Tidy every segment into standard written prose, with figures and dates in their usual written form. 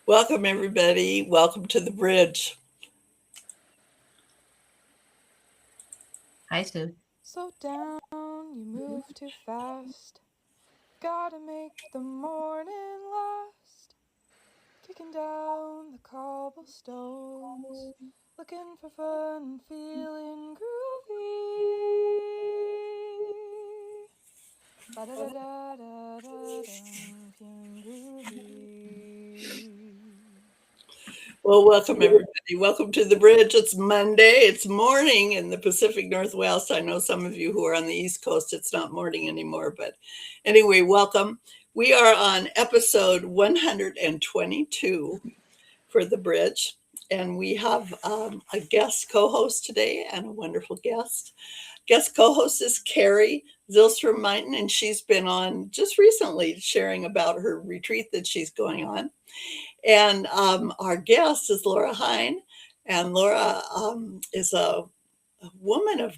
Welcome, everybody. Welcome to the bridge. Hi, Sue. Slow down, you move too fast. Gotta make the morning last. Kicking down the cobblestones. Looking for fun, feeling groovy. Ba da da da da da dum, feeling groovy. Well, welcome, everybody. Welcome to the bridge. It's Monday. It's morning in the Pacific Northwest. I know some of you who are on the East Coast, it's not morning anymore. But anyway, welcome. We are on episode 122 for the bridge. And we have a guest co host today and a wonderful guest. Guest co host is Carrie Zilstrom Meiton, and she's been on just recently sharing about her retreat that she's going on. And our guest is Lora Hine. And Lora is a woman of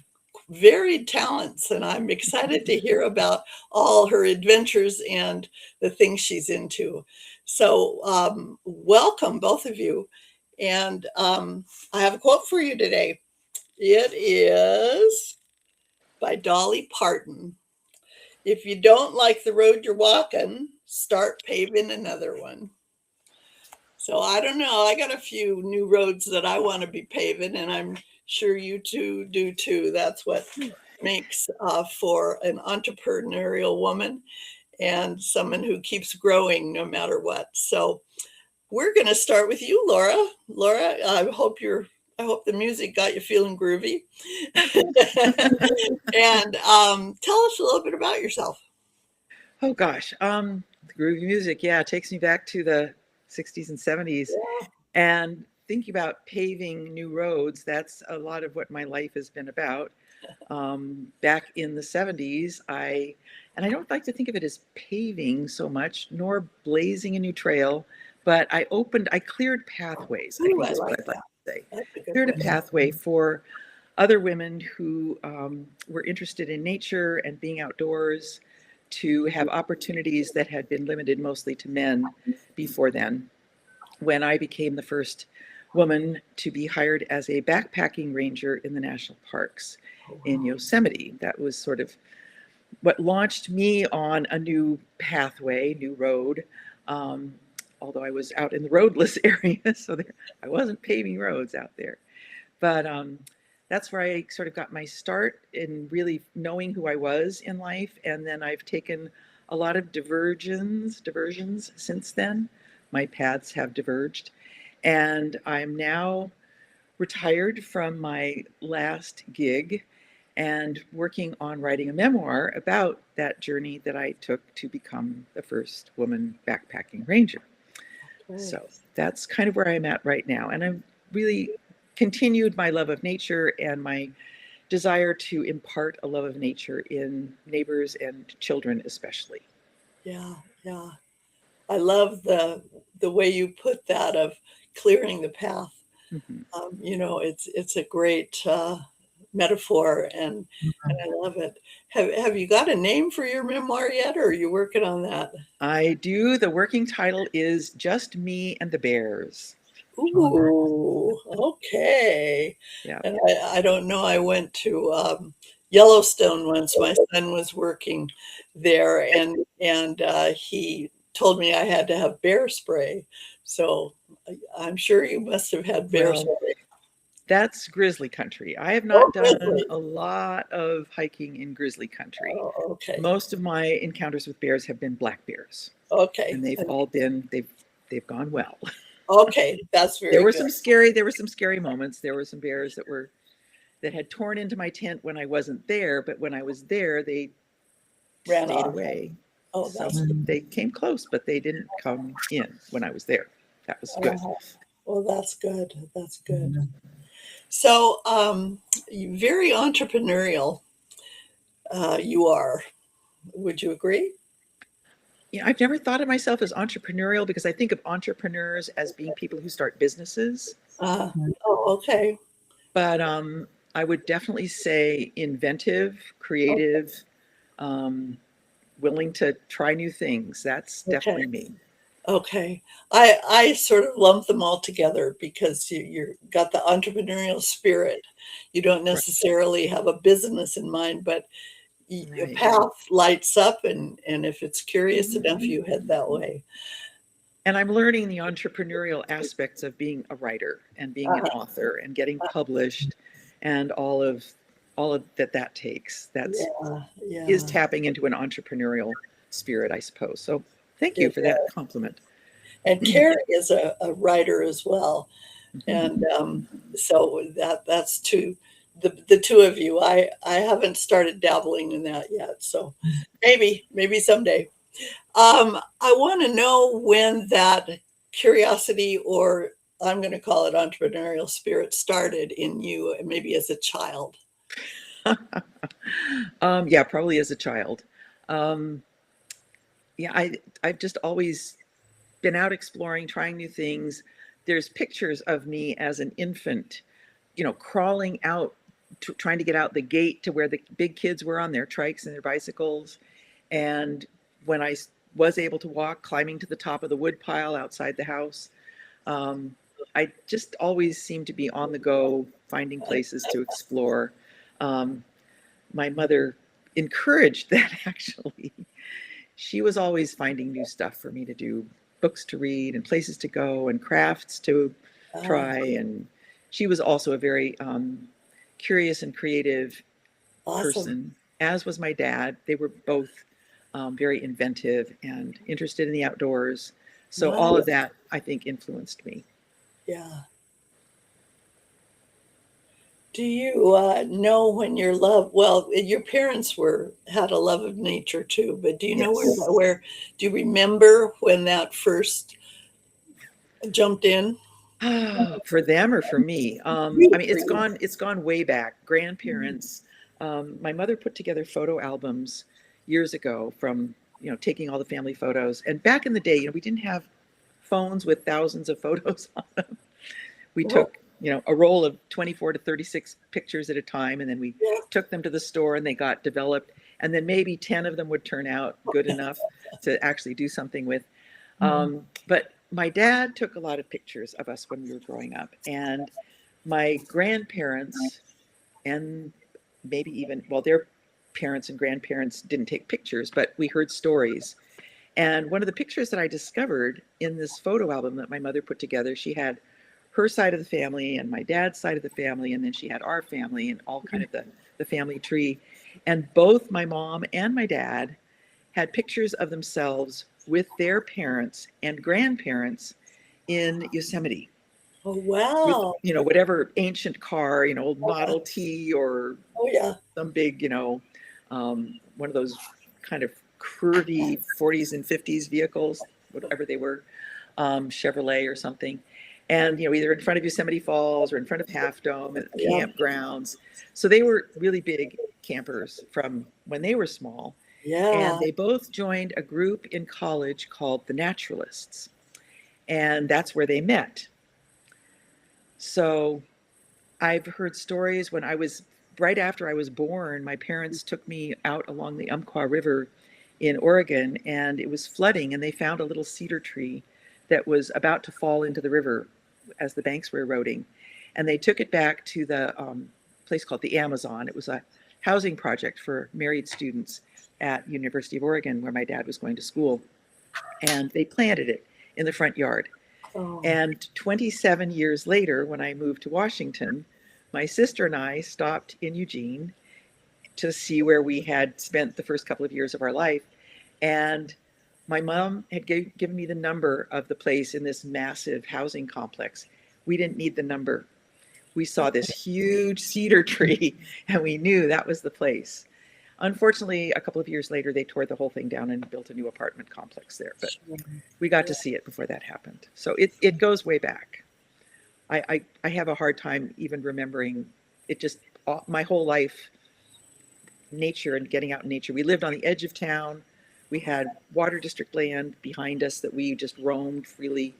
varied talents, and I'm excited to hear about all her adventures and the things she's into. So, welcome, both of you. And I have a quote for you today. It is by Dolly Parton. If you don't like the road you're walking, start paving another one. So I don't know. I got a few new roads that I want to be paving, and I'm sure you two do too. That's what makes for an entrepreneurial woman and someone who keeps growing no matter what. So we're going to start with you, Laura. Laura, I hope the music got you feeling groovy. And tell us a little bit about yourself. Oh gosh, the groovy music, yeah, it takes me back to the 60s and 70s. Yeah. And thinking about paving new roads, that's a lot of what my life has been about. Back in the 70s, and I don't like to think of it as paving so much, nor blazing a new trail, but I cleared pathways, I Ooh, think I is what like I'd like that. to say. That's a good Cleared a one. pathway for other women who were interested in nature and being outdoors to have opportunities that had been limited mostly to men before then. When I became the first woman to be hired as a backpacking ranger in the national parks Oh, in wow. Yosemite, that was sort of what launched me on a new pathway, new road. Um, Although I was out in the roadless area, so I wasn't paving roads out there. But that's where I sort of got my start in really knowing who I was in life. And then I've taken a lot of diversions since then. My paths have diverged. And I'm now retired from my last gig and working on writing a memoir about that journey that I took to become the first woman backpacking ranger. Okay. So that's kind of where I'm at right now. And I've really continued my love of nature and my desire to impart a love of nature in neighbors and children, especially. Yeah, yeah. I love the way you put that of clearing the path. Mhm. It's a great metaphor, and I love it. Have you got a name for your memoir yet, or are you working on that? I do. The working title is Just Me and the Bears. Ooh, okay. Yeah. And I don't know. I went to Yellowstone once. My son was working there, and he told me I had to have bear spray. So I'm sure you must have had bear Well, spray. that's grizzly country. I have Oh, not done really? a lot of hiking in grizzly country. Oh, okay. Most of my encounters with bears have been black bears, Okay. and they've gone well. Okay. That's very good. There were some scary moments. There were some bears that had torn into my tent when I wasn't there, but when I was there, they Ran stayed off. away. Oh, So that's good. they came close, but they didn't come in when I was there. That was good. Oh, well, that's good. That's good. So, very entrepreneurial, you are. Would you agree? I've never thought of myself as entrepreneurial because I think of entrepreneurs as being people who start businesses. Uh, oh, okay. But I would definitely say inventive, Okay. creative, um, willing to try new things. That's Okay. definitely me. Okay. I sort of lump them all together because you're got the entrepreneurial spirit. You don't Right. necessarily have a business in mind, but a Right. path lights up, and if it's curious enough, you head that way. And I'm learning the entrepreneurial aspects of being a writer and being an Uh-huh. author and getting published and all of that takes. That's Yeah, is yeah. tapping into an entrepreneurial spirit, I suppose. So thank you It, for that compliment. and Carrie is a writer as well. And so that's two the two of you. I haven't started dabbling in that yet, so maybe someday. I want to know when that curiosity, or I'm going to call it entrepreneurial spirit, started in you, maybe as a child. Yeah, probably as a child. Um, yeah, I've just always been out exploring, trying new things. There's pictures of me as an infant, crawling out, trying to get out the gate to where the big kids were on their trikes and their bicycles. And when I was able to walk, climbing to the top of the wood pile outside the house. Um, I just always seem to be on the go, finding places to explore. Um, my mother encouraged that actually. She was always finding new stuff for me to do, books to read and places to go and crafts to Oh, try. And she was also a very curious and creative awesome. person, as was my dad. They were both very inventive and interested in the outdoors. So all of Nice. that, I think, influenced me. Yeah. Do you know when your love? Well, your parents were had a love of nature too, but do you know Yes. where do you remember when that first jumped in? For them or for me? I You, mean, for it's you. gone way back. Grandparents. My mother put together photo albums years ago from taking all the family photos. And back in the day, we didn't have phones with thousands of photos on them. We Well, took a roll of 24 to 36 pictures at a time, and then we yeah. took them to the store and they got developed. And then maybe 10 of them would turn out good enough to actually do something with. But my dad took a lot of pictures of us when we were growing up, and my grandparents, and maybe even, well, their parents and grandparents didn't take pictures, but we heard stories. And one of the pictures that I discovered in this photo album that my mother put together, she had her side of the family and my dad's side of the family, and then she had our family and all kind of the family tree. And both my mom and my dad had pictures of themselves with their parents and grandparents in Yosemite Oh with, wow. whatever ancient car, old Model T or Oh yeah. some big, one of those kind of curvy 40s and 50s vehicles, whatever they were, Chevrolet or something. And, either in front of Yosemite Falls or in front of Half Dome at Yeah. campgrounds. So they were really big campers from when they were small. And Yeah. they both joined a group in college called the Naturalists. And that's where they met. So I've heard stories when I was right after I was born, my parents took me out along the Umpqua River in Oregon, and it was flooding, and they found a little cedar tree that was about to fall into the river as the banks were eroding. And they took it back to the place called the Amazon. It was a housing project for married students at University of Oregon, where my dad was going to school. And they planted it in the front yard. Oh. And 27 years later, when I moved to Washington, my sister and I stopped in Eugene to see where we had spent the first couple of years of our life. And my mom had given me the number of the place in this massive housing complex. We didn't need the number. We saw this huge cedar tree and we knew that was the place. Unfortunately, a couple of years later, they tore the whole thing down and built a new apartment complex there. But Sure. we got Yeah. to see it before that happened. So it goes way back. I have a hard time even remembering it just my whole life, nature and getting out in nature. We lived on the edge of town. We had water district land behind us that we just roamed freely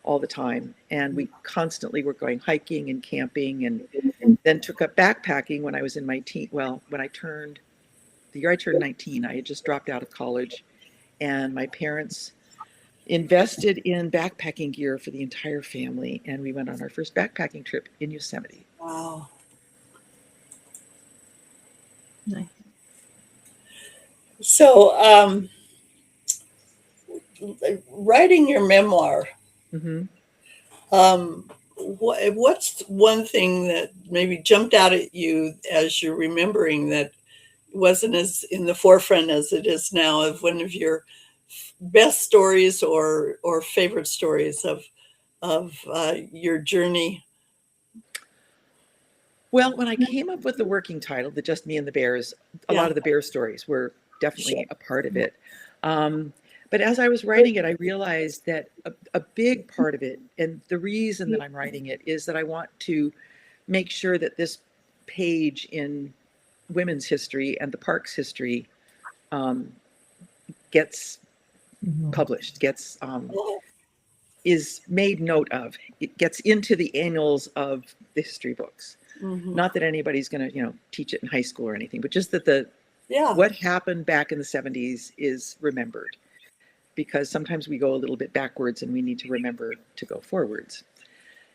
all the time. And we constantly were going hiking and camping, and then took up backpacking when I was in my teen. Well, when I turned, the year I turned 19, I had just dropped out of college, and my parents invested in backpacking gear for the entire family, and we went on our first backpacking trip in Yosemite. Wow. Nice. So, writing your memoir, Mm-hmm. what's one thing that maybe jumped out at you as you're remembering that wasn't as in the forefront as it is now, of one of your best stories or favorite stories of your journey? Well, when I came up with the working title, the Just Me and the Bears, a Yeah. lot of the bear stories were definitely Sure. a part of it. But as I was writing it, I realized that a big part of it, and the reason that I'm writing it, is that I want to make sure that this page in women's history and the park's history um, gets published, Oh, is made note of. It gets into the annals of the history books. mhm. Not that anybody's going to, teach it in high school or anything, but just that Yeah. what happened back in the 70s is remembered, because sometimes we go a little bit backwards and we need to remember to go forwards.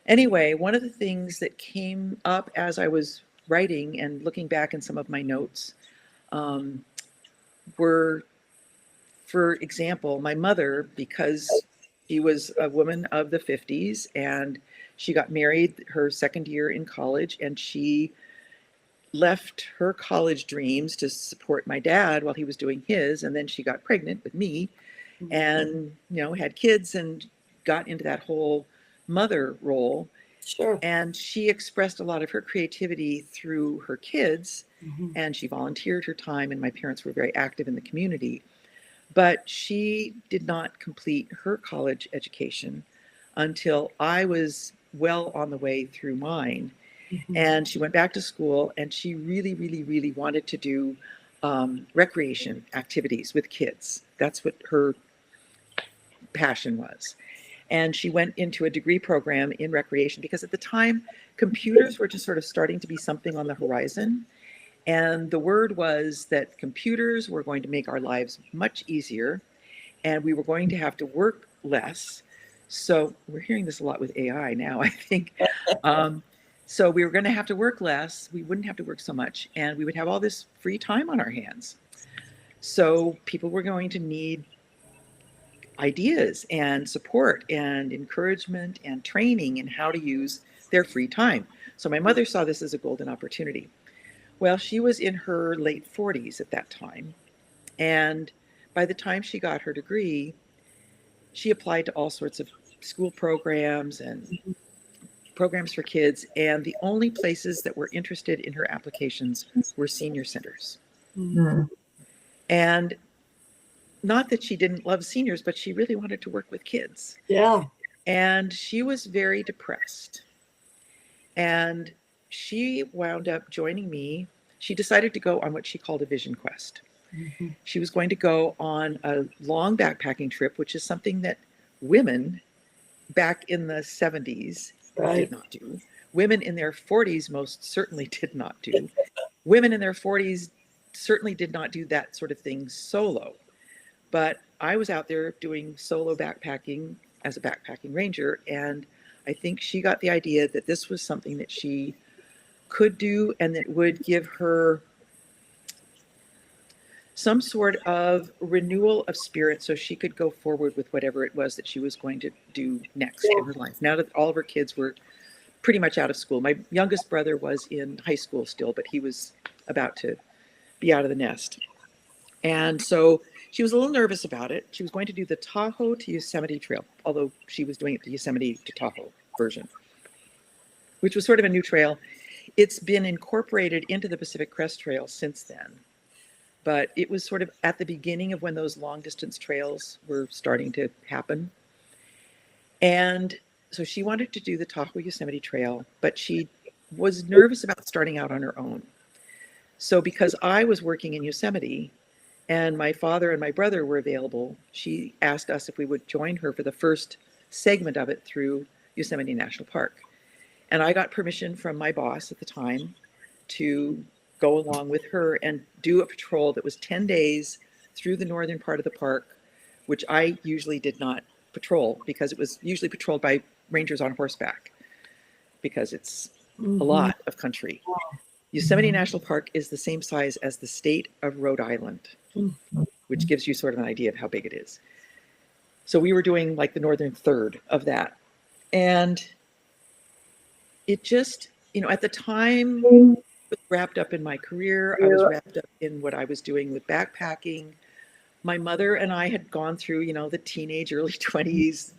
Anyway, one of the things that came up as I was writing and looking back in some of my notes um, were, for example, my mother, because she was a woman of the 50s and she got married her second year in college, and she left her college dreams to support my dad while he was doing his, and then she got pregnant with me and had kids and got into that whole mother role. Sure. And she expressed a lot of her creativity through her kids, Mhm. and she volunteered her time, and my parents were very active in the community. But she did not complete her college education until I was well on the way through mine. Mhm. And she went back to school, and she really, really, really wanted to do recreation activities with kids. That's what her passion was. And she went into a degree program in recreation because at the time, computers were just sort of starting to be something on the horizon. And the word was that computers were going to make our lives much easier, and we were going to have to work less. So we're hearing this a lot with AI now, I think. So we were going to have to work less. We wouldn't have to work so much, and we would have all this free time on our hands. So people were going to need ideas and support and encouragement and training in how to use their free time. So my mother saw this as a golden opportunity. Well, she was in her late 40s at that time. And by the time she got her degree, she applied to all sorts of school programs and programs for kids. And the only places that were interested in her applications were senior centers. Mhm. And not that she didn't love seniors, but she really wanted to work with kids. Yeah. And she was very depressed. And she wound up joining me. She decided to go on what she called a vision quest. Mhm. She was going to go on a long backpacking trip, which is something that women back in the 70s Right. did not do. Women in their 40s most certainly did not do. Women in their 40s certainly did not do that sort of thing solo. But I was out there doing solo backpacking as a backpacking ranger, and I think she got the idea that this was something that she could do and that would give her some sort of renewal of spirit so she could go forward with whatever it was that she was going to do next in her life. Now that all of her kids were pretty much out of school. My youngest brother was in high school still, but he was about to be out of the nest. And so she was a little nervous about it. She was going to do the Tahoe to Yosemite Trail, although she was doing it the Yosemite to Tahoe version, which was sort of a new trail. It's been incorporated into the Pacific Crest Trail since then. But it was sort of at the beginning of when those long distance trails were starting to happen. And so she wanted to do the Tahoe Yosemite Trail, but she was nervous about starting out on her own. So because I was working in Yosemite and my father and my brother were available, she asked us if we would join her for the first segment of it through Yosemite National Park. And I got permission from my boss at the time to go along with her and do a patrol that was 10 days through the northern part of the park, which I usually did not patrol, because it was usually patrolled by rangers on horseback, because it's a Mhm. lot of country. Yosemite National Park is the same size as the state of Rhode Island, which gives you sort of an idea of how big it is. So we were doing like the northern third of that. And it just, at the time, I was wrapped up in my career. I was wrapped up in what I was doing with backpacking. My mother and I had gone through, the teenage, early 20s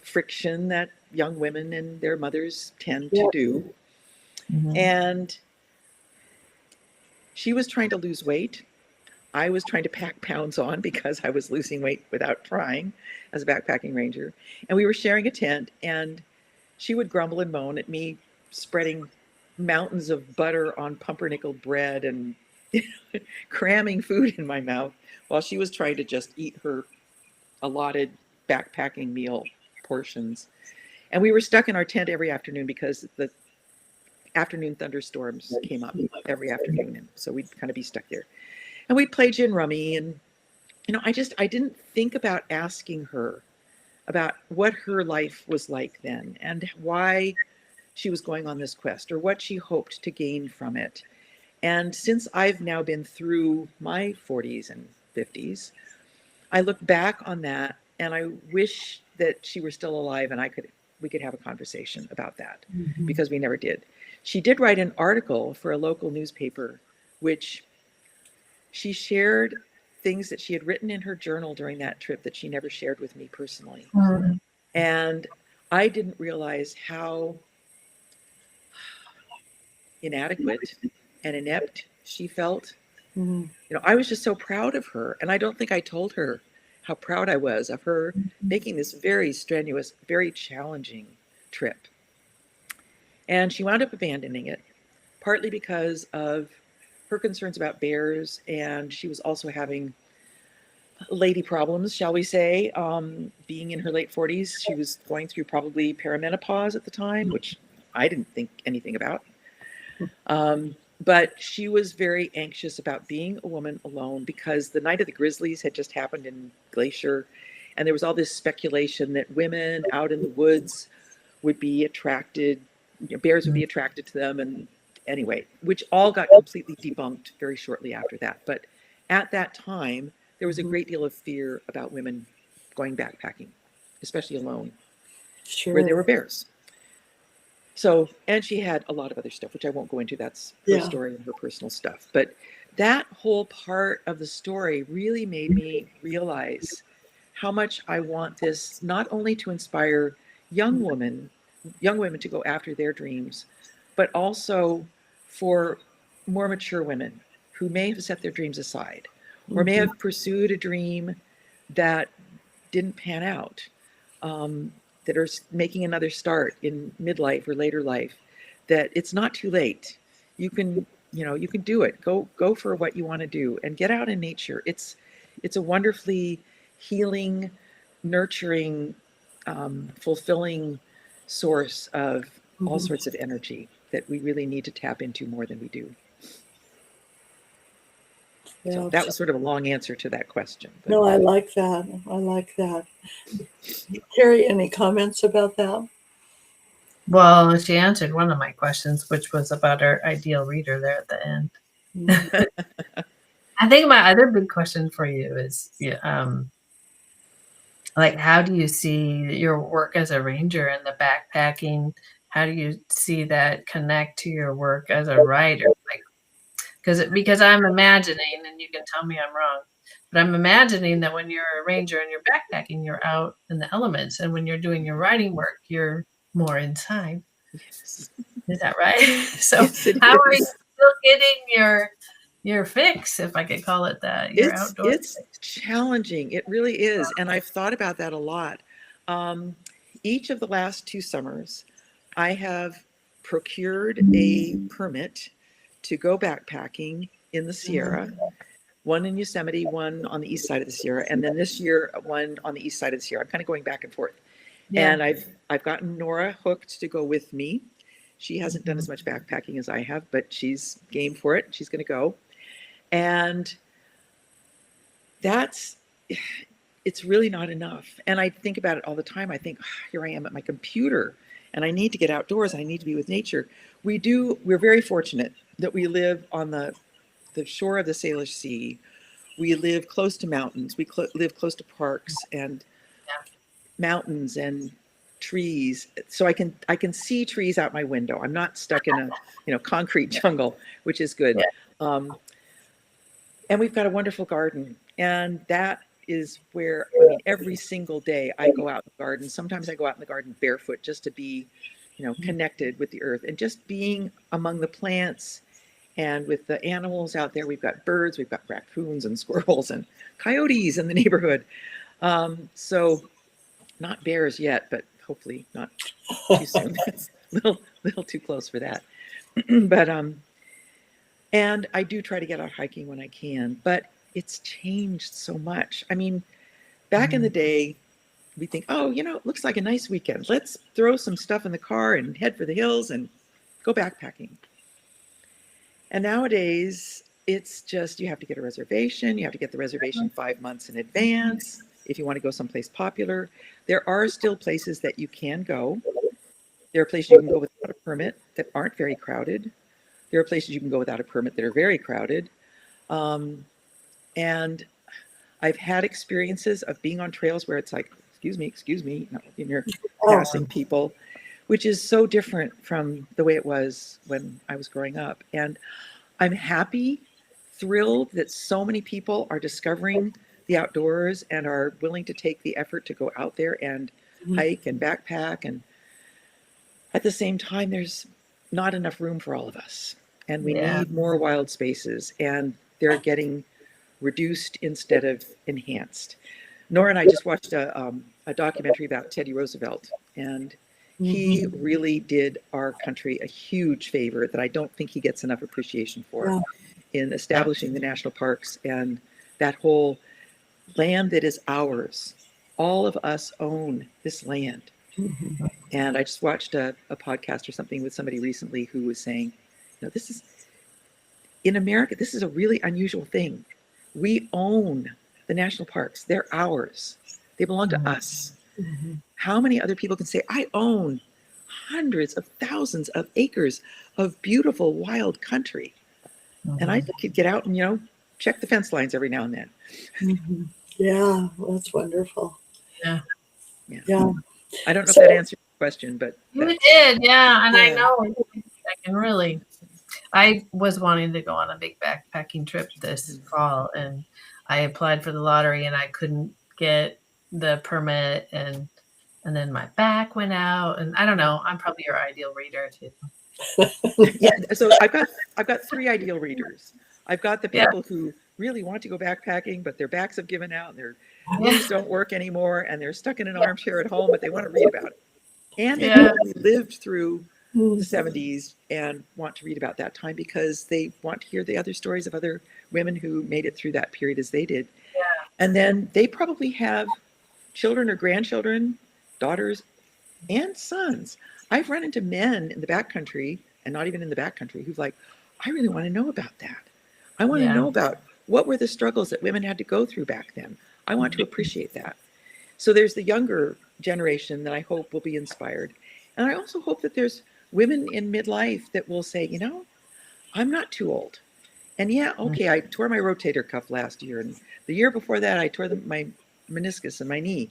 friction that young women and their mothers tend to do. And she was trying to lose weight. I was trying to pack pounds on because I was losing weight without trying as a backpacking ranger. And we were sharing a tent, and she would grumble and moan at me spreading mountains of butter on pumpernickel bread and cramming food in my mouth while she was trying to just eat her allotted backpacking meal portions. And we were stuck in our tent every afternoon because the afternoon thunderstorms came up every afternoon. And so we'd kind of be stuck there. And we'd play gin rummy. And, I didn't think about asking her about what her life was like then and why she was going on this quest or what she hoped to gain from it. And since I've now been through my 40s and 50s, I look back on that and I wish that she were still alive and we could have a conversation about that, because we never did. She did write an article for a local newspaper, which she shared things that she had written in her journal during that trip that she never shared with me personally. And I didn't realize how inadequate and inept she felt. I was just so proud of her. And I don't think I told her how proud I was of her making this very strenuous, very challenging trip. And she wound up abandoning it, partly because of her concerns about bears. And she was also having lady problems, shall we say. Being in her late 40s, she was going through probably perimenopause at the time, which I didn't think anything about. But she was very anxious about being a woman alone, because the night of the grizzlies had just happened in Glacier. And there was all this speculation that women out in the woods would be attracted, bears would be attracted to them. And anyway, which all got completely debunked very shortly after that. But at that time, there was a great deal of fear about women going backpacking, especially alone, where there were bears. So, and she had a lot of other stuff, which I won't go into. That's her story and her personal stuff. But that whole part of the story really made me realize how much I want this not only to inspire young women to go after their dreams, but also for more mature women who may have set their dreams aside or may have pursued a dream that didn't pan out. That are making another start in midlife or later life, that it's not too late. You can do it. Go for what you want to do and get out in nature. It's a wonderfully healing, nurturing, fulfilling source of all sorts of energy that we really need to tap into more than we do. So that was sort of a long answer to that question. But. No, I like that. Carrie, any comments about that? Well, she answered one of my questions, which was about our ideal reader there at the end. I think my other big question for you is, like, how do you see your work as a ranger and the backpacking? How do you see that connect to your work as a writer? Like, because I'm imagining, and you can tell me I'm wrong, but I'm imagining that when you're a ranger and you're backpacking, you're out in the elements, and when you're doing your writing work, you're more inside. Yes. Is that right? So yes, how are you still getting your fix, if I could call it that? It's challenging. It really is. And I've thought about that a lot. Each of the last 2 summers, I have procured a permit to go backpacking in the Sierra, one in Yosemite, one on the east side of the Sierra, and then this year, one on the east side of the Sierra. I'm kind of going back and forth. Yeah. And I've gotten Nora hooked to go with me. She hasn't done as much backpacking as I have, but she's game for it. She's going to go. And it's really not enough. And I think about it all the time. I think, here I am at my computer and I need to get outdoors. I need to be with nature. We're very fortunate that we live on the shore of the Salish Sea. We live close to mountains. We live close to parks and mountains and trees. So I can see trees out my window. I'm not stuck in a concrete jungle, which is good. And we've got a wonderful garden. And that is where, I mean, every single day I go out in the garden. Sometimes I go out in the garden barefoot just to be, connected with the earth and just being among the plants and with the animals out there. We've got birds, we've got raccoons and squirrels and coyotes in the neighborhood. So not bears yet, but hopefully not too soon. It's a little too close for that. But and I do try to get out hiking when I can, but it's changed so much. I mean, back in the day, we think, oh, it looks like a nice weekend. Let's throw some stuff in the car and head for the hills and go backpacking. And nowadays, it's just, you have to get a reservation. You have to get the reservation 5 months in advance if you want to go someplace popular. There are still places that you can go. There are places you can go without a permit that aren't very crowded. There are places you can go without a permit that are very crowded. And I've had experiences of being on trails where it's like, excuse me, and you're passing people, which is so different from the way it was when I was growing up. And I'm happy, thrilled that so many people are discovering the outdoors and are willing to take the effort to go out there and hike and backpack. And at the same time, there's not enough room for all of us. And we need more wild spaces, and they're getting reduced instead of enhanced. Nora and I just watched a documentary about Teddy Roosevelt, and he really did our country a huge favor that I don't think he gets enough appreciation for in establishing the national parks and that whole land that is ours. All of us own this land. And I just watched a podcast or something with somebody recently who was saying, this is, in America, this is a really unusual thing. We own the national parks. They're ours. They belong to us. How many other people can say, I own hundreds of thousands of acres of beautiful wild country? And I could get out and, check the fence lines every now and then. Yeah, well, that's wonderful. Yeah. I don't know if that answered your question, but you did, and I know I can really. I was wanting to go on a big backpacking trip this fall, and I applied for the lottery, and I couldn't get the permit, and then my back went out, and I don't know. I'm probably your ideal reader too. So I've got 3 ideal readers. I've got the people who really want to go backpacking, but their backs have given out, and their knees don't work anymore, and they're stuck in an armchair at home, but they want to read about it. And they probably lived through the 70s and want to read about that time because they want to hear the other stories of other women who made it through that period as they did. And then they probably have children or grandchildren, daughters and sons. I've run into men in the backcountry, and not even in the backcountry, who've like, I really want to know about that. I want to know about what were the struggles that women had to go through back then. I want to appreciate that. So there's the younger generation that I hope will be inspired. And I also hope that there's women in midlife that will say, I'm not too old. And I tore my rotator cuff last year. And the year before that, I tore my meniscus in my knee.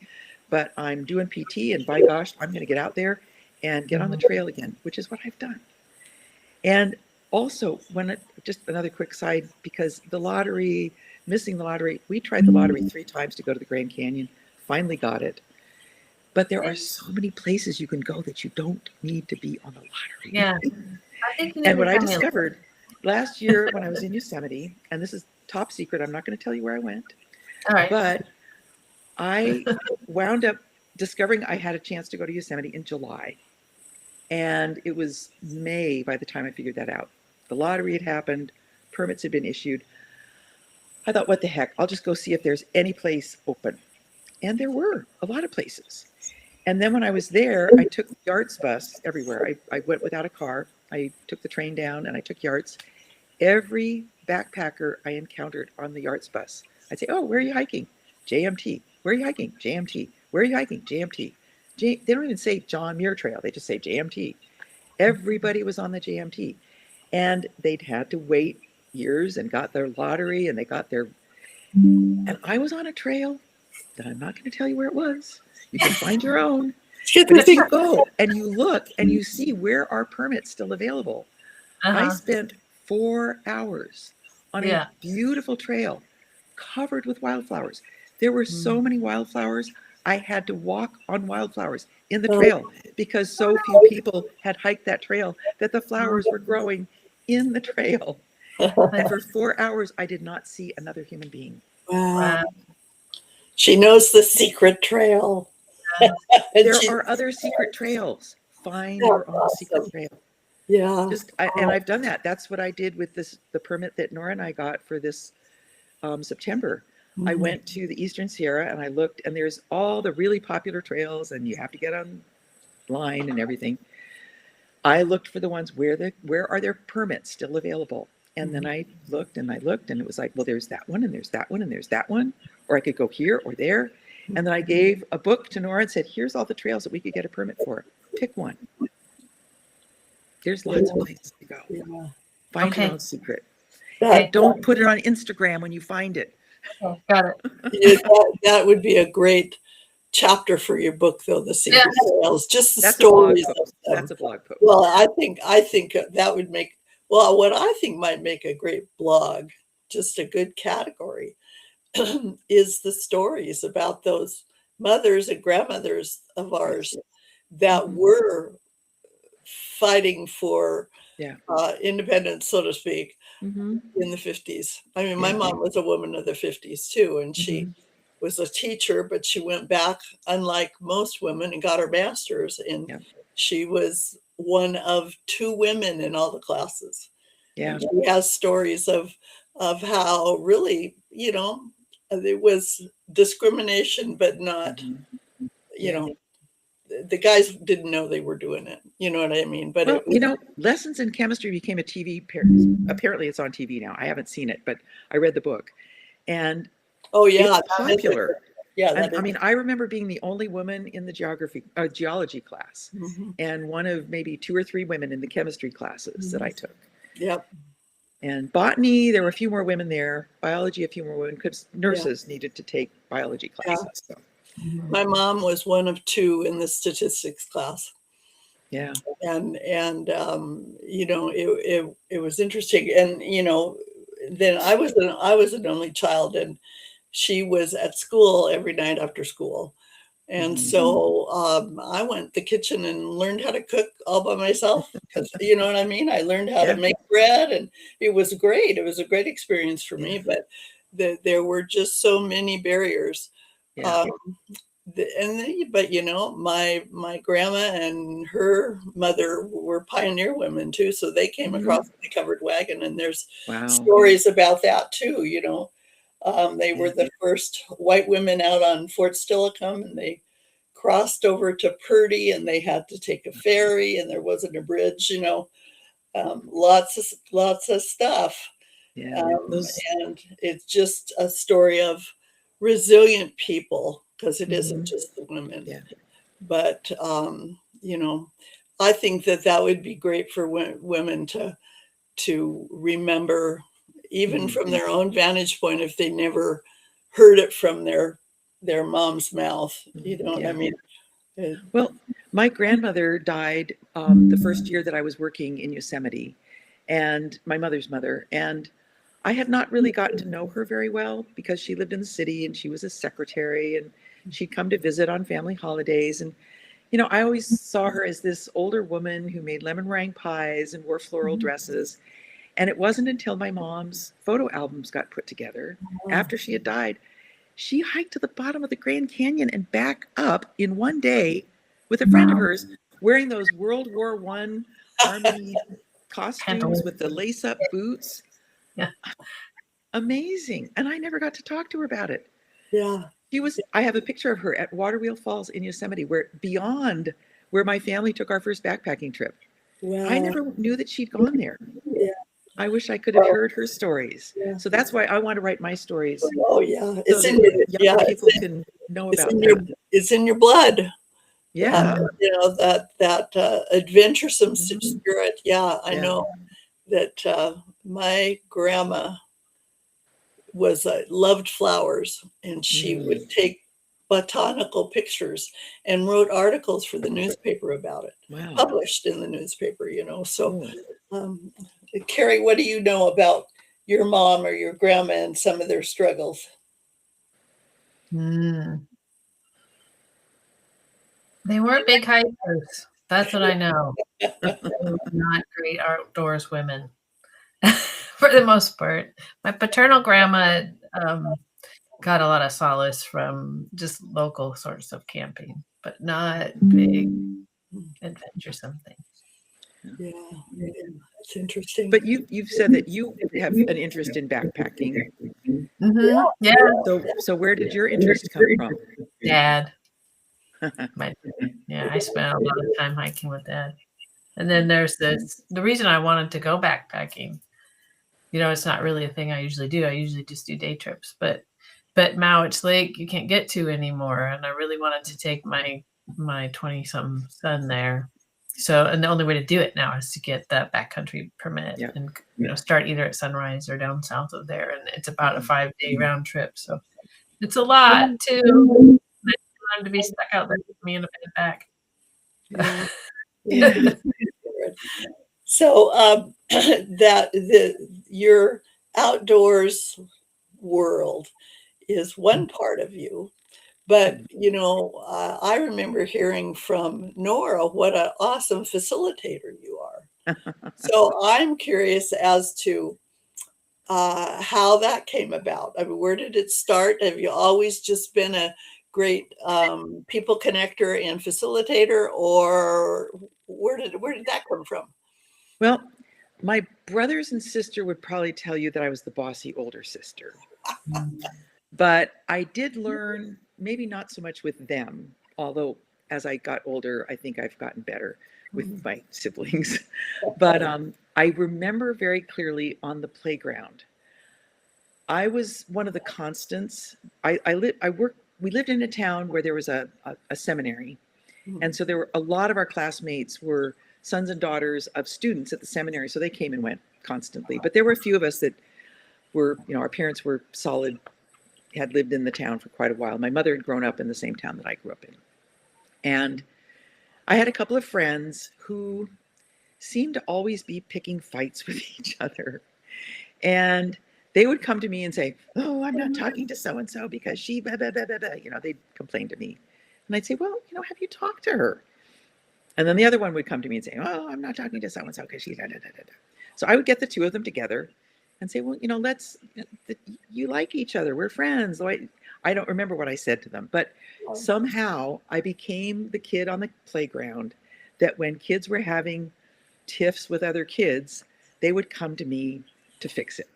But I'm doing PT, and by gosh, I'm going to get out there and get on the trail again, which is what I've done. And also, just another quick side, because missing the lottery, we tried the lottery 3 times to go to the Grand Canyon, finally got it. But there are so many places you can go that you don't need to be on the lottery. Yeah. I think and what I discovered last year when I was in Yosemite, and this is top secret, I'm not going to tell you where I went, but I wound up discovering I had a chance to go to Yosemite in July. And it was May by the time I figured that out. The lottery had happened, permits had been issued. I thought, what the heck? I'll just go see if there's any place open. And there were a lot of places. And then when I was there, I took the Yarts bus everywhere. I went without a car. I took the train down and I took Yarts. Every backpacker I encountered on the Yarts bus, I'd say, oh, where are you hiking? JMT. Where are you hiking? JMT. Where are you hiking? JMT. They don't even say John Muir Trail. They just say JMT. Everybody was on the JMT. And they'd had to wait years and got their lottery and they got their. And I was on a trail that I'm not going to tell you where it was. You can find your own. But if you go and you look and you see where are permits still available, I spent 4 hours on a beautiful trail covered with wildflowers. There were so many wildflowers. I had to walk on wildflowers in the trail because so few people had hiked that trail that the flowers were growing in the trail. And for 4 hours, I did not see another human being. Wow. She knows the secret trail. There are other secret trails. Find your own secret trail. Yeah. And I've done that. That's what I did with the permit that Nora and I got for this September. I went to the Eastern Sierra and I looked, and there's all the really popular trails, and you have to get online and everything. I looked for the ones where are their permits still available. And then I looked, and it was like, well, there's that one, and there's that one, and there's that one, or I could go here or there. And then I gave a book to Nora and said, here's all the trails that we could get a permit for. Pick one. There's lots of places to go. Yeah. Find your own secret. And don't put it on Instagram when you find it. Got it. That would be a great chapter for your book, though. The secret trails, just the That's stories. That's a blog post. Well, I think that would make. Well, what I think might make a great blog, just a good category, is the stories about those mothers and grandmothers of ours that were fighting for independence, so to speak, in the 50s. I mean, my mom was a woman of the 50s too, and she was a teacher, but she went back, unlike most women, and got her master's. And she was one of 2 women in all the classes. Yeah, she has stories of how really, it was discrimination, but not, the guys didn't know they were doing it. You know what I mean? But Lessons in Chemistry became a TV. Apparently, it's on TV now. I haven't seen it, but I read the book, and it's popular. I mean, I remember being the only woman in the geology class, and one of maybe 2 or 3 women in the chemistry classes that I took. Yep. And botany, there were a few more women there. Biology, a few more women, because nurses needed to take biology classes. So. My mom was one of 2 in the statistics class. Yeah. And it was interesting. And, then I was an only child, and she was at school every night after school. And so I went to the kitchen and learned how to cook all by myself. You know what I mean? I learned how to make bread, and it was great. It was a great experience for me, but there were just so many barriers. But my grandma and her mother were pioneer women too, so they came across the covered wagon, and there's stories about that too. They were the first white women out on Fort Steilacoom, and they crossed over to Purdy, and they had to take a ferry, and there wasn't a bridge. Lots of stuff. And it's just a story of resilient people, because it isn't just the women. But I think that would be great for women to remember, even from their own vantage point, if they never heard it from their mom's mouth. You know what I mean? Well, my grandmother died the first year that I was working in Yosemite, and my mother's mother. And I had not really gotten to know her very well because she lived in the city and she was a secretary, and she'd come to visit on family holidays. And, I always saw her as this older woman who made lemon meringue pies and wore floral dresses. And it wasn't until my mom's photo albums got put together after she had died, she hiked to the bottom of the Grand Canyon and back up in one day with a friend of hers wearing those World War I army costumes with the lace-up boots. Yeah. Amazing. And I never got to talk to her about it. Yeah. I have a picture of her at Waterwheel Falls in Yosemite, beyond where my family took our first backpacking trip. Wow. I never knew that she'd gone there. Yeah. I wish I could have heard her stories. Yeah. So that's why I want to write my stories. Oh yeah, it's so in young people can know It's about in your that. it's in your blood. Yeah. You know, that adventuresome Mhm. spirit. Yeah, I Yeah. know that my grandma was loved flowers, and she Mm. would take botanical pictures and wrote articles for the newspaper about it, Wow. published in the newspaper. You know, so Cool. um, Carrie, what do you know about your mom or your grandma and some of their struggles? Mm. They weren't big hikers. That's what I know. They were not great outdoors women for the most part. My paternal grandma got a lot of solace from just local sorts of camping, but not big adventuresome things. Yeah, yeah, it's interesting. But you've said that you have an interest in backpacking. Mhm. Yeah, So where did your interest come from? dad. My Yeah, I spent a lot of time hiking with dad. And then there's the reason I wanted to go backpacking, it's not really a thing I usually do. I usually just do day trips, but Mowich Lake you can't get to anymore, and I really wanted to take my 20-something son there. So, and the only way to do it now is to get that backcountry permit Yeah. and start either at Sunrise or down south of there, and it's about a 5-day round trip. So it's a lot too. Time to be stuck out there with me in a backpack. Yeah, yeah. So that your outdoors world is one part of you, but I remember hearing from Nora what an awesome facilitator you are. So I'm curious as to how that came about. I mean, where did it start? Have you always just been a great people connector and facilitator, or where did that come from? Well, my brothers and sister would probably tell you that I was the bossy older sister. But I did learn, maybe not so much with them, although as I got older, I think I've gotten better with my siblings. But I remember very clearly on the playground, I was one of the constants. We lived in a town where there was a seminary. And so there were a lot of our classmates were sons and daughters of students at the seminary. So they came and went constantly. But there were a few of us that were, our parents were solid, had lived in the town for quite a while. My mother had grown up in the same town that I grew up in. And I had a couple of friends who seemed to always be picking fights with each other. And they would come to me and say, "Oh, I'm not talking to so and so because she, blah, blah, blah, blah, blah." They'd complain to me. And I'd say, "Well, have you talked to her?" And then the other one would come to me and say, "Oh, I'm not talking to so and so because she's da, da, da, da." So I would get the two of them together and say, "Well, you like each other. We're friends." So I don't remember what I said to them, but somehow I became the kid on the playground that when kids were having tiffs with other kids, they would come to me to fix it.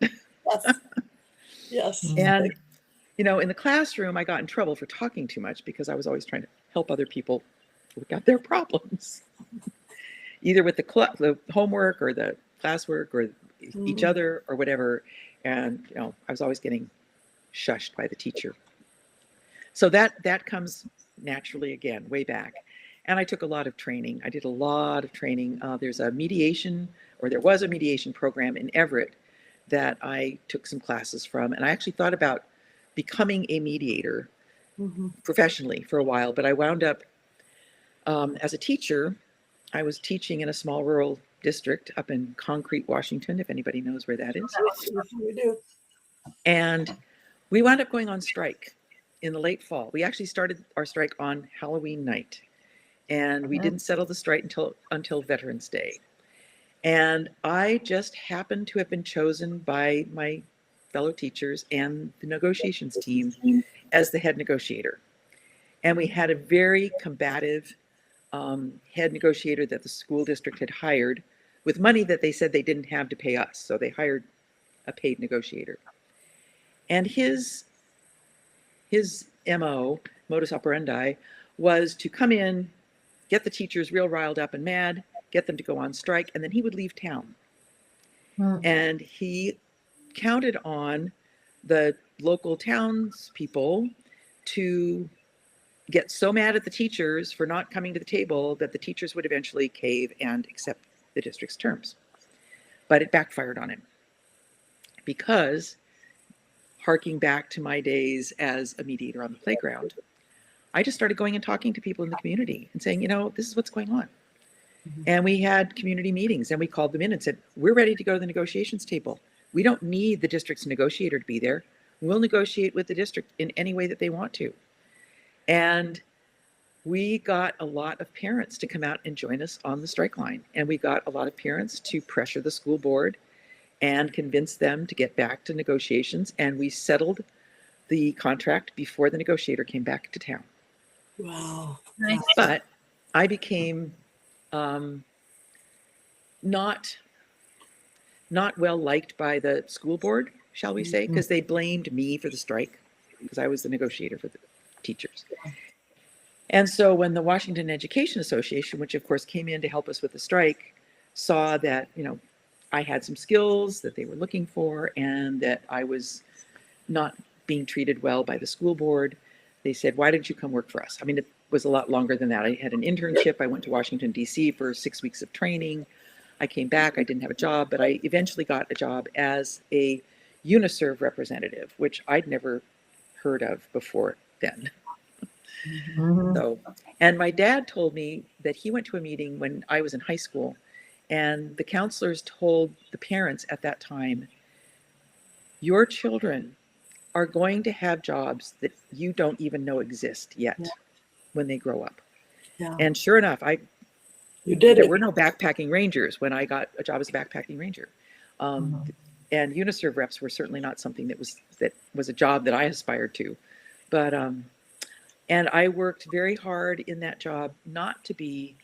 Yes, yes. And, in the classroom, I got in trouble for talking too much because I was always trying to help other people work out their problems, either with the homework or the classwork or each other or whatever. And, I was always getting shushed by the teacher. So that comes naturally again, way back. And I took a lot of training. I did a lot of training. There was a mediation program in Everett that I took some classes from. And I actually thought about becoming a mediator professionally for a while, but I wound up as a teacher. I was teaching in a small rural district up in Concrete, Washington, if anybody knows where that is. We do. And we wound up going on strike in the late fall. We actually started our strike on Halloween night, and we didn't settle the strike until Veterans Day. And I just happened to have been chosen by my fellow teachers and the negotiations team as the head negotiator. And we had a very combative head negotiator that the school district had hired with money that they said they didn't have to pay us. So they hired a paid negotiator. And his MO, modus operandi, was to come in, get the teachers real riled up and mad, get them to go on strike, and then he would leave town. And he counted on the local townspeople to get so mad at the teachers for not coming to the table that the teachers would eventually cave and accept the district's terms. But it backfired on him because, harking back to my days as a mediator on the playground, I just started going and talking to people in the community and saying, this is what's going on. And we had community meetings and we called them in and said, we're ready to go to the negotiations table. We don't need the district's negotiator to be there. We'll negotiate with the district in any way that they want to. And we got a lot of parents to come out and join us on the strike line. And we got a lot of parents to pressure the school board and convince them to get back to negotiations. And we settled the contract before the negotiator came back to town. Wow. Nice. But I became not well liked by the school board, shall we say, because they blamed me for the strike because I was the negotiator for the teachers. And so when the Washington Education Association, which of course came in to help us with the strike, saw that, I had some skills that they were looking for and that I was not being treated well by the school board, they said, why didn't you come work for us? I mean, it was a lot longer than that. I had an internship. I went to Washington, D.C. for 6 weeks of training. I came back. I didn't have a job, but I eventually got a job as a UNISERV representative, which I'd never heard of before then. So, and my dad told me that he went to a meeting when I was in high school, and the counselors told the parents at that time, your children are going to have jobs that you don't even know exist yet when they grow up. Yeah. And sure enough, there were no backpacking rangers when I got a job as a backpacking ranger. And UNISERV reps were certainly not something that was a job that I aspired to. But and I worked very hard in that job not to be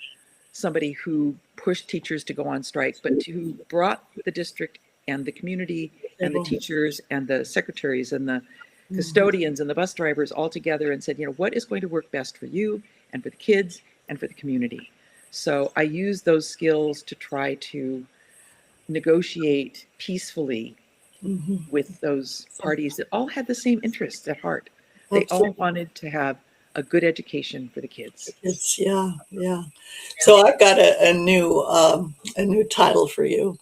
somebody who pushed teachers to go on strike, but who brought the district and the community and the teachers and the secretaries and the custodians and the bus drivers all together and said, what is going to work best for you and for the kids and for the community? So I used those skills to try to negotiate peacefully with those parties that all had the same interests at heart. They all wanted to have a good education for the kids. Yeah. So I've got a new title for you.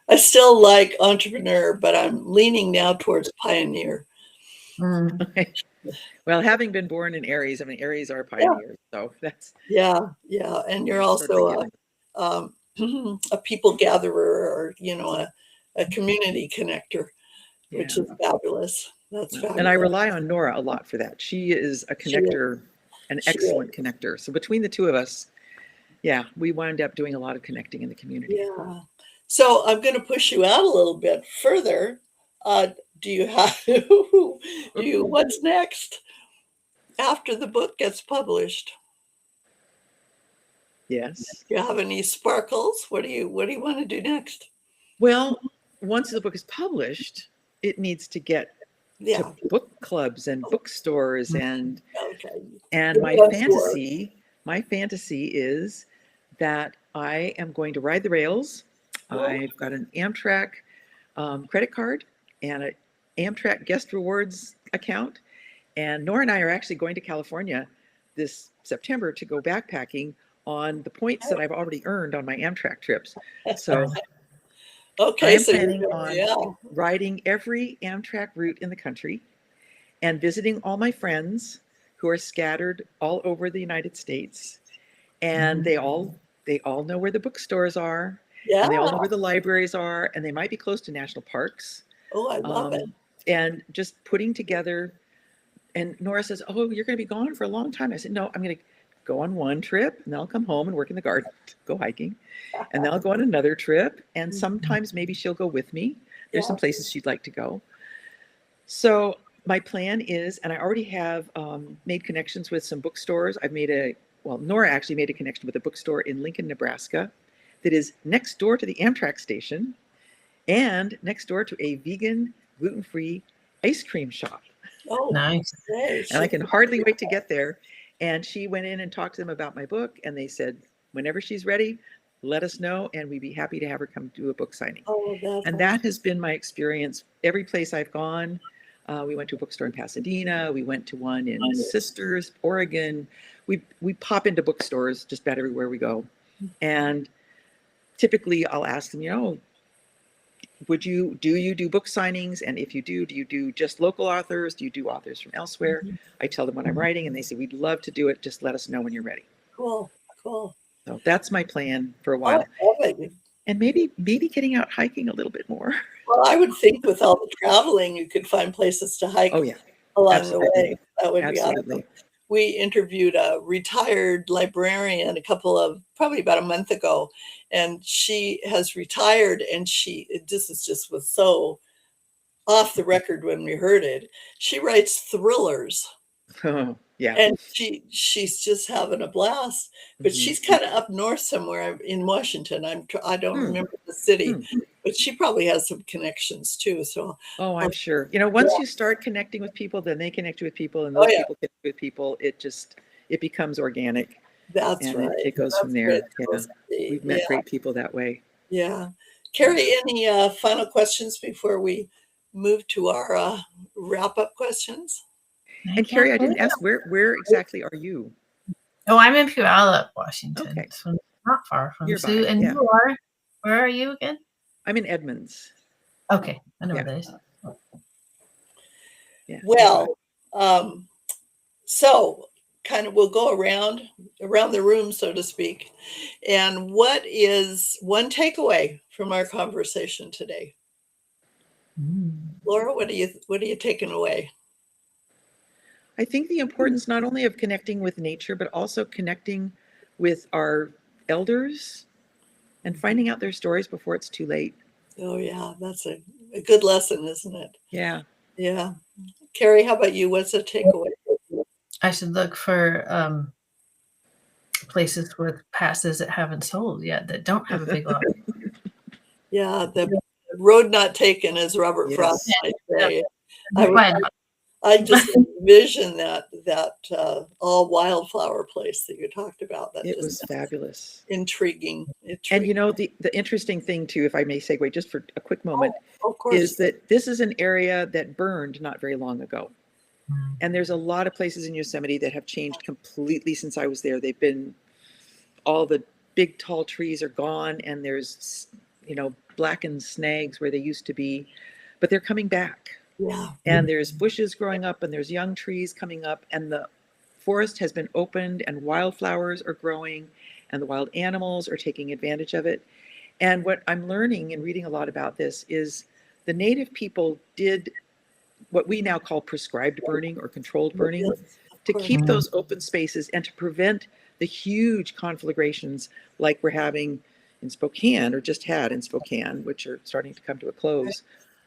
I still like entrepreneur, but I'm leaning now towards pioneer. Okay. Well, having been born in Aries, I mean, Aries are pioneers, so that's and you're also a people gatherer, or a community connector, which is fabulous. That's fabulous. And I rely on Nora a lot for that. She is a connector, an excellent connector. So between the two of us, we wound up doing a lot of connecting in the community. Yeah. So I'm going to push you out a little bit further. What's next after the book gets published? Yes. Do you have any sparkles? What do you want to do next? Well, once the book is published, it needs to get to book clubs and bookstores and my fantasy is that I am going to ride the rails. I've got an Amtrak credit card and an Amtrak guest rewards account. And Nora and I are actually going to California this September to go backpacking on the points that I've already earned on my Amtrak trips. So I'm planning on riding every Amtrak route in the country and visiting all my friends who are scattered all over the United States. And they all know where the bookstores are. And they all know where the libraries are, and they might be close to national parks. Oh, I love it. And just putting together, and Nora says, oh, you're going to be gone for a long time. I said, no, I'm going to go on one trip, and then I'll come home and work in the garden, go hiking. And then I'll go on another trip, and sometimes maybe she'll go with me. There's some places she'd like to go. So my plan is, and I already have made connections with some bookstores. Nora actually made a connection with a bookstore in Lincoln, Nebraska, that is next door to the Amtrak station and next door to a vegan, gluten-free ice cream shop. Oh, nice. And I can hardly wait to get there. And she went in and talked to them about my book, and they said, whenever she's ready, let us know, and we'd be happy to have her come do a book signing. Oh, and that has been my experience. Every place I've gone, We went to a bookstore in Pasadena. We went to one in Sisters, Oregon. We pop into bookstores just about everywhere we go. And typically I'll ask them, do you do book signings? And if you do you do just local authors? Do you do authors from elsewhere? I tell them what I'm writing and they say, we'd love to do it. Just let us know when you're ready. Cool. So that's my plan for a Oh, while. I love it. And maybe getting out hiking a little bit more. Well, I would think with all the traveling, you could find places to hike Oh yeah, along absolutely. the way. That would be Absolutely. awesome. We interviewed a retired librarian probably about a month ago, and she has retired, and this was so off the record when we heard it. She writes thrillers. Oh yeah. And she's just having a blast, but she's kind of up north somewhere in Washington. I don't remember the city, but she probably has some connections too. So I'm sure. Once you start connecting with people, then they connect with people, and those people connect with people. It becomes organic. That's and right. it goes from there. Yeah. We've met great people that way. Yeah. Carrie, any final questions before we move to our wrap-up questions? And Carrie, I didn't ask, where exactly are you? Oh, I'm in Puyallup, Washington. Okay. So not far from Nearby, Sue. And yeah. you are? Where are you again? I'm in Edmonds. Okay, I know where that is. Yeah. Well, so kind of we'll go around the room, so to speak. And what is one takeaway from our conversation today? Lora, what are you taking away? I think the importance not only of connecting with nature, but also connecting with our elders and finding out their stories before it's too late. Oh yeah, that's a good lesson, isn't it? Yeah. Yeah. Carrie, how about you? What's a takeaway? I should look for places with passes that haven't sold yet that don't have a big lot. Yeah, the road not taken, as Robert Frost might say. I just envision that all wildflower place that you talked about. That it was fabulous. Intriguing. And the interesting thing too, if I may segue just for a quick moment, of course, is that this is an area that burned not very long ago. And there's a lot of places in Yosemite that have changed completely since I was there. All the big tall trees are gone, and there's, blackened snags where they used to be, but they're coming back. Yeah. And there's bushes growing up, and there's young trees coming up, and the forest has been opened, and wildflowers are growing, and the wild animals are taking advantage of it. And what I'm learning and reading a lot about this is the native people did what we now call prescribed burning or controlled burning to keep those open spaces and to prevent the huge conflagrations like we're having in Spokane, or just had in Spokane, which are starting to come to a close,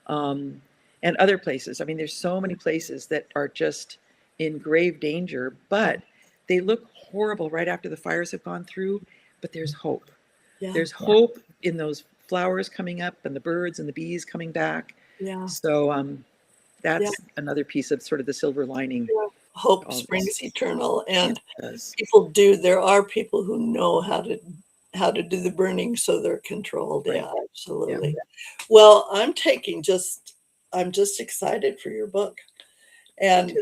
and other places. I mean, there's so many places that are just in grave danger, but they look horrible right after the fires have gone through, but there's hope. Yeah. There's hope in those flowers coming up and the birds and the bees coming back. Yeah. So that's another piece of sort of the silver lining. Yeah. Hope springs eternal, and there are people who know how to do the burning so they're controlled. Right. Yeah, absolutely. Yeah. Well, I'm just excited for your book and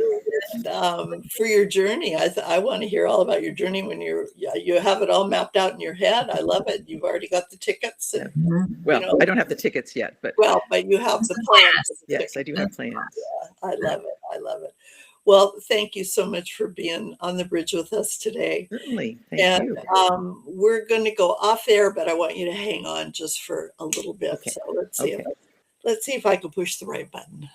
for your journey. I want to hear all about your journey when you have it all mapped out in your head. I love it. You've already got the tickets. And, I don't have the tickets yet, but you have the plans. Yes, I do have plans. Yeah, I love it. I love it. Well, thank you so much for being on the bridge with us today. Certainly. Thank you. We're going to go off air, but I want you to hang on just for a little bit. Okay. So let's see if I can push the right button.